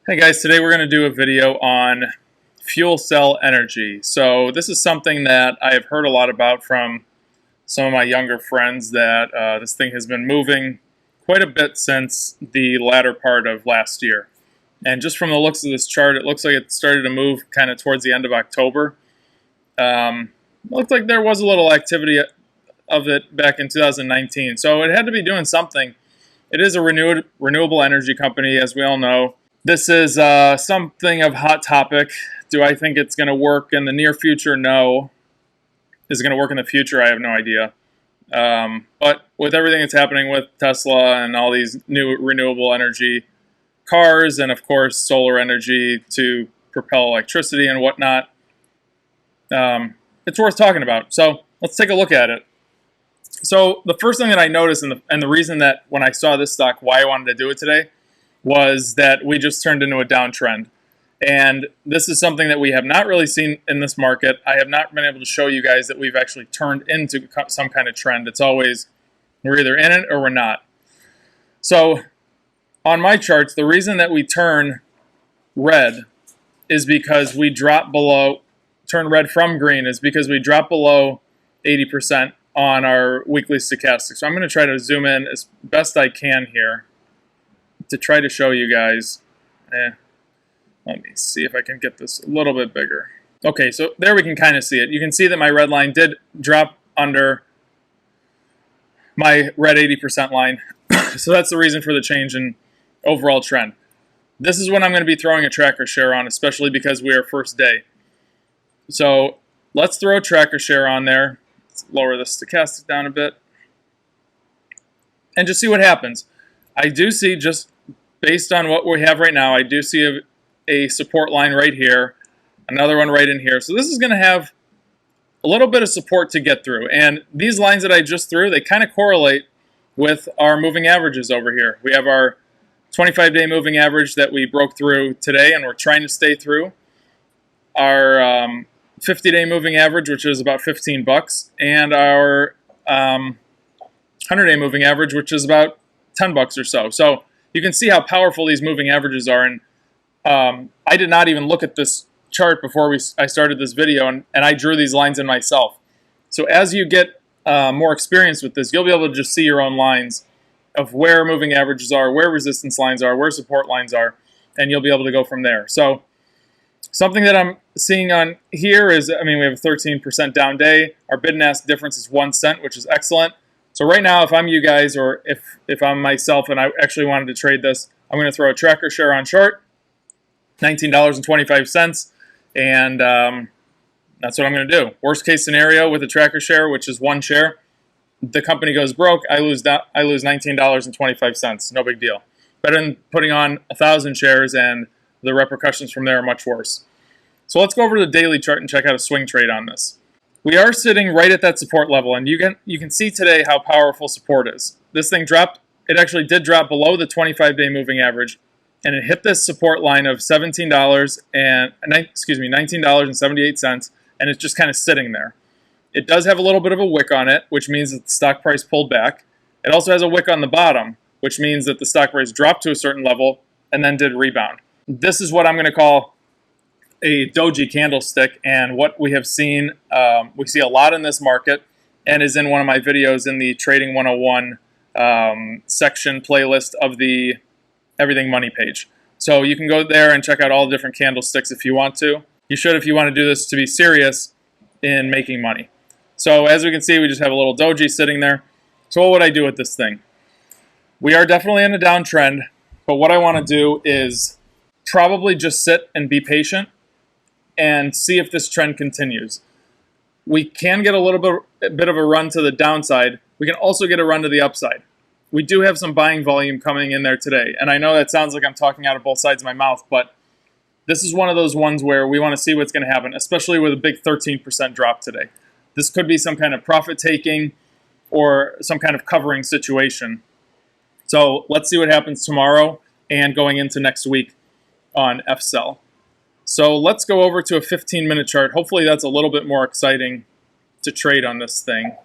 Hey guys, today we're going to do a video on FuelCell Energy. So this is something that I have heard a lot about from some of my younger friends that this thing has been moving quite a bit since the latter part of last year. And just from the looks of this chart, it looks like it started to move kind of towards the end of October. It looked like there was a little activity of it back in 2019. So it had to be doing something. It is a renewable energy company, as we all know. This is something of hot topic. Do I think it's going to work in the near future? No. Is it going to work in the future? I have no idea. But with everything that's happening with Tesla and all these new renewable energy cars and, of course, solar energy to propel electricity and whatnot, it's worth talking about. So let's take a look at it. So the first thing that I noticed, and the reason that when I saw this stock, why I wanted to do it today, was that we just turned into a downtrend. And this is something that we have not really seen in this market. I have not been able to show you guys that we've actually turned into some kind of trend. It's always we're either in it or we're not. So on my charts, the reason that we turn red is because we drop below, turn red from green is because we drop below 80% on our weekly stochastic. So I'm going to try to zoom in as best I can here to try to show you guys. Let me see if I can get this a little bit bigger. Okay, so there we can kind of see it. You can see that my red line did drop under my red 80% line. So that's the reason for the change in overall trend. This is what I'm going to be throwing a tracker share on, especially because we are first day. So let's throw a tracker share on there. Let's lower the stochastic down a bit and just see what happens. I do see, just based on what we have right now, I do see a support line right here, another one right in here. So this is going to have a little bit of support to get through. And these lines that I just threw, they kind of correlate with our moving averages over here. We have our 25-day moving average that we broke through today, and we're trying to stay through. Our 50-day moving average, which is about 15 bucks, and our 100-day moving average, which is about 10 bucks or so. So you can see how powerful these moving averages are. And I did not even look at this chart before I started this video, and I drew these lines in myself. So as you get more experience with this, you'll be able to just see your own lines of where moving averages are, where resistance lines are, where support lines are, and you'll be able to go from there. So something that I'm seeing on here is, we have a 13% down day. Our bid and ask difference is 1 cent, which is excellent. So right now, if I'm you guys, or if I'm myself and I actually wanted to trade this, I'm going to throw a tracker share on short, $19.25, and that's what I'm going to do. Worst case scenario with a tracker share, which is one share, the company goes broke, I lose $19.25. No big deal. Better than putting on 1,000 shares, and the repercussions from there are much worse. So let's go over to the daily chart and check out a swing trade on this. We are sitting right at that support level, and you can see today how powerful support is. This thing dropped. It actually did drop below the 25-day moving average, and it hit this support line of $19.78, and it's just kind of sitting there. It does have a little bit of a wick on it, which means that the stock price pulled back. It also has a wick on the bottom, which means that the stock price dropped to a certain level and then did rebound. This is what I'm going to call a doji candlestick, and what we have seen, we see a lot in this market, and is in one of my videos in the Trading 101 section playlist of the Everything Money page. So you can go there and check out all the different candlesticks if you want to. You should if you want to do this to be serious in making money. So as we can see, we just have a little doji sitting there. So what would I do with this thing? We are definitely in a downtrend, but what I want to do is probably just sit and be patient and see if this trend continues. We can get a bit of a run to the downside. We can also get a run to the upside. We do have some buying volume coming in there today, and I know that sounds like I'm talking out of both sides of my mouth, but this is one of those ones where we want to see what's going to happen, especially with a big 13% drop today. This could be some kind of profit taking or some kind of covering situation. So let's see what happens tomorrow and going into next week on FCEL. So let's go over to a 15-minute chart. Hopefully that's a little bit more exciting to trade on this thing.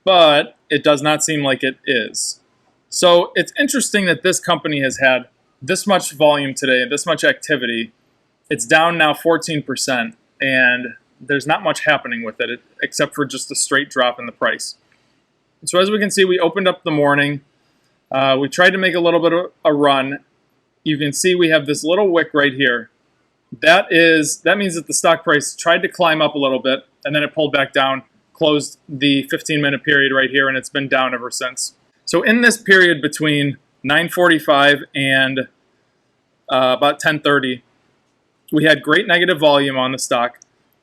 But it does not seem like it is. So it's interesting that this company has had this much volume today, this much activity. It's down now 14%, and there's not much happening with it except for just a straight drop in the price. So as we can see, we opened up the morning. We tried to make a little bit of a run. You can see we have this little wick right here. That means that the stock price tried to climb up a little bit, and then it pulled back down, closed the 15-minute period right here, and it's been down ever since. So in this period between 9:45 and about 10:30, we had great negative volume on the stock,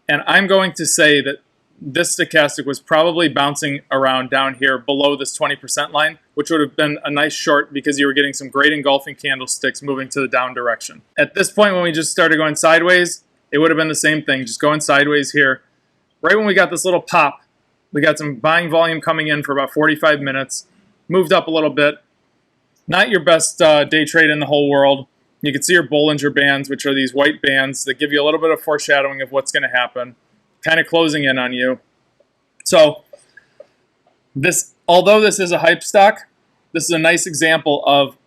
and I'm going to say that this stochastic was probably bouncing around down here below this 20% line, which would have been a nice short because you were getting some great engulfing candlesticks moving to the down direction. At this point, when we just started going sideways, it would have been the same thing, just going sideways here. Right when we got this little pop, we got some buying volume coming in for about 45 minutes, moved up a little bit. Not your best day trade in the whole world. You can see your Bollinger Bands, which are these white bands that give you a little bit of foreshadowing of what's going to happen, kind of closing in on you. So although this is a hype stock, this is a nice example of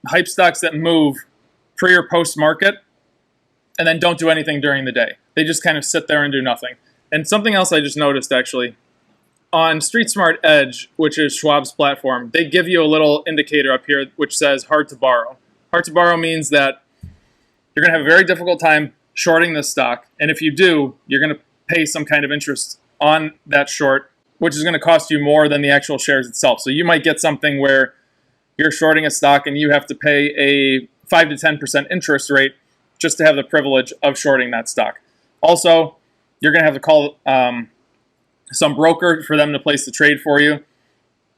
hype stocks that move pre or post market and then don't do anything during the day. They just kind of sit there and do nothing. And something else I just noticed actually, on Street Smart Edge, which is Schwab's platform, they give you a little indicator up here which says hard to borrow. Hard to borrow means that you're going to have a very difficult time shorting this stock. And if you do, you're going to pay some kind of interest on that short, which is going to cost you more than the actual shares itself. So you might get something where you're shorting a stock and you have to pay a 5 to 10% interest rate just to have the privilege of shorting that stock. Also, you're going to have to call some broker for them to place the trade for you,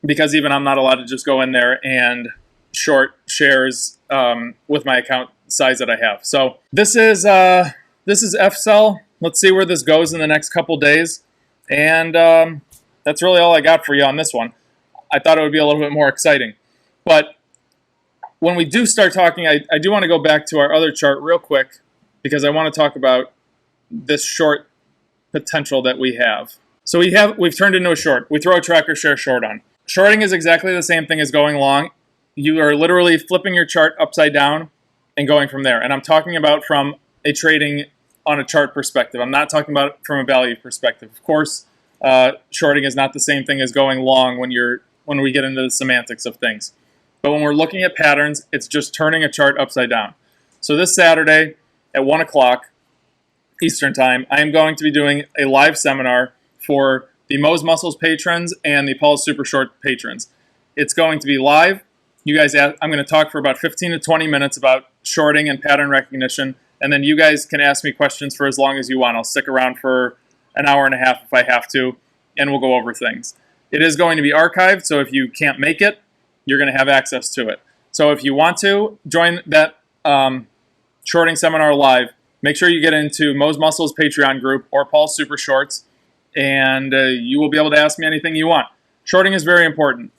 because even I'm not allowed to just go in there and short shares with my account size that I have. So this is FCEL. Let's see where this goes in the next couple days. And that's really all I got for you on this one. I thought it would be a little bit more exciting. But when we do start talking, I do want to go back to our other chart real quick, because I want to talk about this short potential that we have. So we've turned into a short. We throw a tracker share short on. Shorting is exactly the same thing as going long. You are literally flipping your chart upside down and going from there. And I'm talking about from a trading on a chart perspective. I'm not talking about it from a value perspective. Of course, shorting is not the same thing as going long when we get into the semantics of things. But when we're looking at patterns, it's just turning a chart upside down. So this Saturday at 1 o'clock Eastern Time, I am going to be doing a live seminar for the Mo's Muscles patrons and the Paul's Super Short patrons. It's going to be live. I'm going to talk for about 15 to 20 minutes about shorting and pattern recognition, and then you guys can ask me questions for as long as you want. I'll stick around for an hour and a half if I have to, and we'll go over things. It is going to be archived, so if you can't make it, you're going to have access to it. So if you want to join that shorting seminar live, make sure you get into Mo's Muscles Patreon group or Paul's Super Shorts, and you will be able to ask me anything you want. Shorting is very important.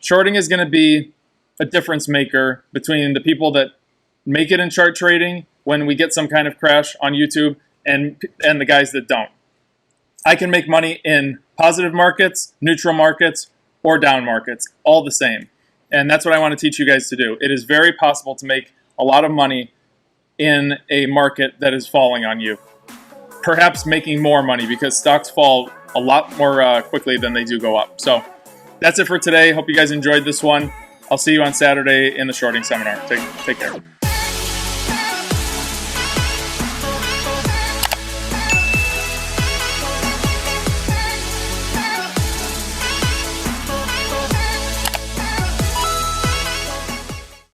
Shorting is going to be a difference maker between the people that make it in chart trading when we get some kind of crash on YouTube and the guys that don't. I can make money in positive markets, neutral markets, or down markets, all the same. And that's what I want to teach you guys to do. It is very possible to make a lot of money in a market that is falling on you. Perhaps making more money, because stocks fall a lot more quickly than they do go up. So that's it for today. Hope you guys enjoyed this one. I'll see you on Saturday in the shorting seminar. Take care.